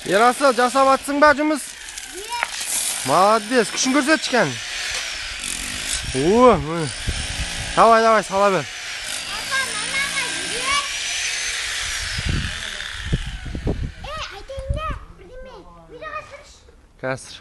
Ерасы, жасап атсың ба жұмыс? Молодец, күшін көрсетшкен. Давай, сала бер. Қазір.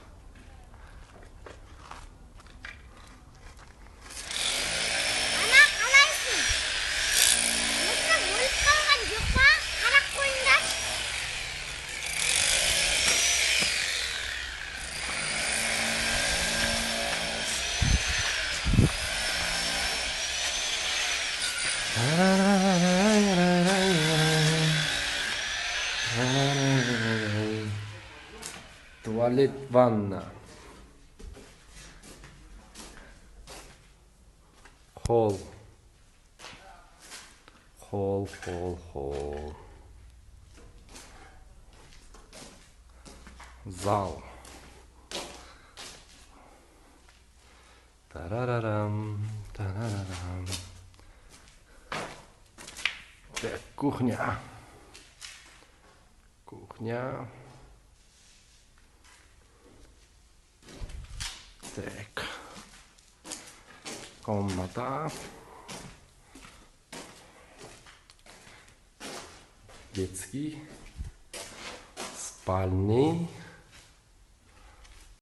Туалет, ванна. Холл. Зал. Тарарарам. Так, кухня. Так. Комната. Детский. Спальный.